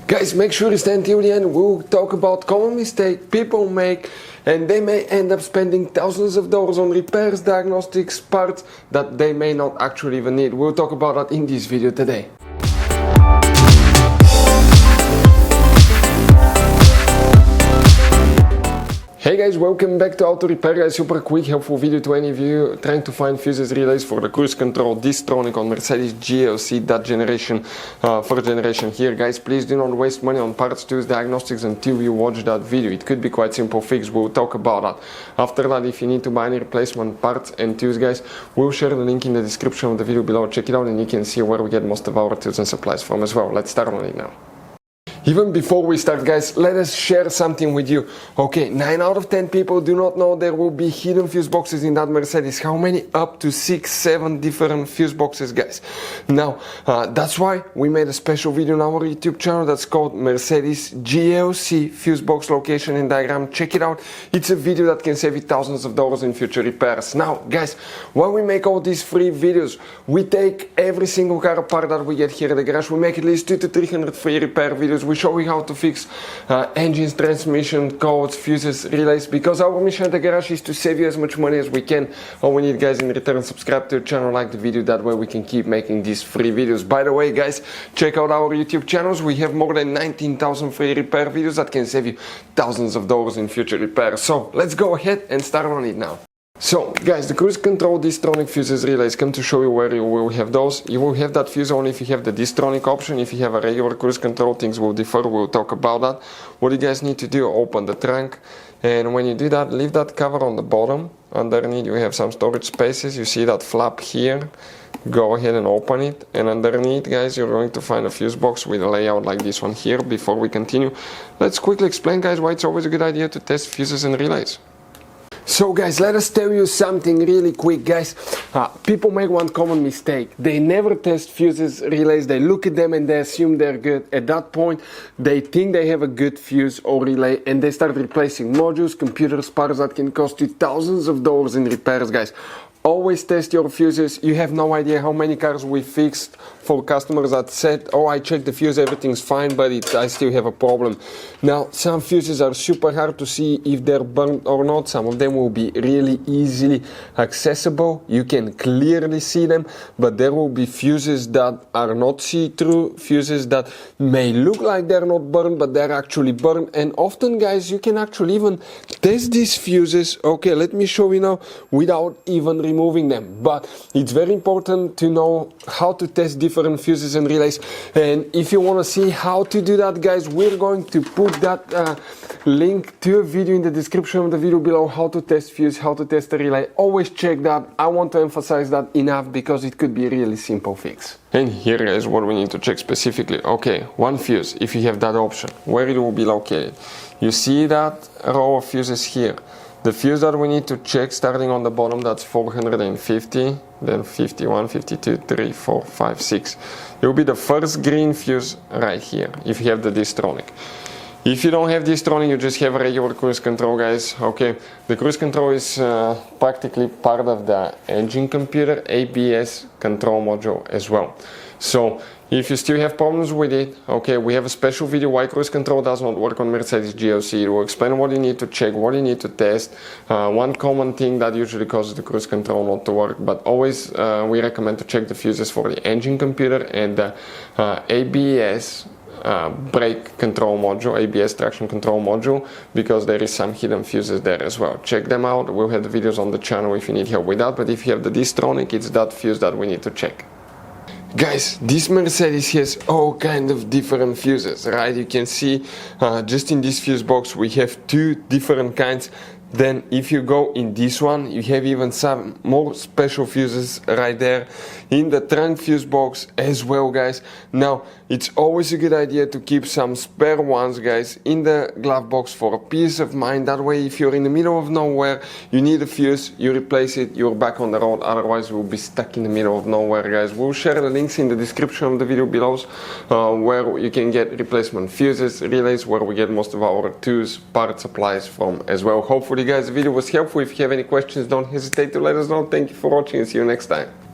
Guys, make sure you stay until the end. We'll talk about common mistakes people make, and they may end up spending thousands of dollars on repairs, diagnostics, parts that they may not actually even need. We'll talk about that in this video today. Hey guys, welcome back to Auto Repair guys. Super quick, helpful video to any of you trying to find fuses relays for the cruise control Distronic on Mercedes GLC, that generation, first generation here. Guys, please do not waste money on parts, tools, diagnostics until you watch that video. It could be quite simple fix, we'll talk about that. After that, if you need to buy any replacement parts and tools guys, we'll share the link in the description of the video below. Check it out and you can see where we get most of our tools and supplies from as well. Let's start on it now. Even before we start guys, let us share something with you. Okay, 9 out of 10 people do not know there will be hidden fuse boxes in that Mercedes. How many? Up to 6, 7 different fuse boxes guys. Now, that's why we made a special video on our YouTube channel that's called Mercedes GLC fuse box location and diagram. Check it out. It's a video that can save you thousands of dollars in future repairs. Now guys, while we make all these free videos, we take every single car apart that we get here at the garage. We make at least 200 to 300 free repair videos. We show you how to fix engines, transmission, codes, fuses, relays, because our mission at the garage is to save you as much money as we can. All we need guys in return, subscribe to the channel, like the video, that way we can keep making these free videos. By the way guys, check out our YouTube channels. We have more than 19,000 free repair videos that can save you thousands of dollars in future repairs. So let's go ahead and start on it now. So guys, the cruise control Distronic fuses relays come to show you where you will have those. You will have that fuse only if you have the Distronic option. If you have a regular cruise control, things will differ. We'll talk about that. What you guys need to do, open the trunk, and when you do that, leave that cover on the bottom. Underneath you have some storage spaces. You see that flap here. Go ahead and open it, and underneath guys you're going to find a fuse box with a layout like this one here. Before we continue, let's quickly explain guys why it's always a good idea to test fuses and relays. So guys, let us tell you something really quick guys. People make one common mistake. They never test fuses, relays. They look at them and they assume they're good. At that point, they think they have a good fuse or relay and they start replacing modules, computers, parts that can cost you thousands of dollars in repairs guys. Always test your fuses. You have no idea how many cars we fixed for customers that said, oh, I checked the fuse, everything's fine, but I still have a problem. Now, some fuses are super hard to see if they're burnt or not. Some of them will be really easily accessible. You can clearly see them, but there will be fuses that are not see-through, fuses that may look like they're not burned, but they're actually burned. And often, guys, you can actually even test these fuses. Okay, let me show you now without even removing them. But it's very important to know how to test different fuses and relays, and if you want to see how to do that guys, we're going to put that link to a video in the description of the video below, how to test fuse, how to test a relay. Always check that. I want to emphasize that enough because it could be a really simple fix. And here is what we need to check specifically. Okay, one fuse, if you have that option, where it will be located. You see that row of fuses here. The fuse that we need to check starting on the bottom, that's 450, then 51, 52, 3, 4, 5, 6. It will be the first green fuse right here, if you have the Distronic. If you don't have Distronic, you just have a regular cruise control guys. Okay, the cruise control is practically part of the engine computer, ABS control module as well. So if you still have problems with it, okay, we have a special video why cruise control does not work on Mercedes GLC. It will explain what you need to check, what you need to test. One common thing that usually causes the cruise control not to work, but always we recommend to check the fuses for the engine computer and the ABS brake control module, ABS traction control module, because there is some hidden fuses there as well. Check them out. We'll have the videos on the channel if you need help with that, but if you have the Distronic, it's that fuse that we need to check. Guys, this Mercedes has all kind of different fuses, right? You can see just in this fuse box we have 2 different kinds. Then if you go in this one, you have even some more special fuses right there in the trunk fuse box as well guys. Now it's always a good idea to keep some spare ones guys in the glove box for a peace of mind. That way if you're in the middle of nowhere, you need a fuse, you replace it, you're back on the road. Otherwise we'll be stuck in the middle of nowhere guys. We'll share the links in the description of the video below where you can get replacement fuses, relays, where we get most of our tools, part supplies from as well. Hopefully guys the video was helpful. If you have any questions, don't hesitate to let us know. Thank you for watching and see you next time.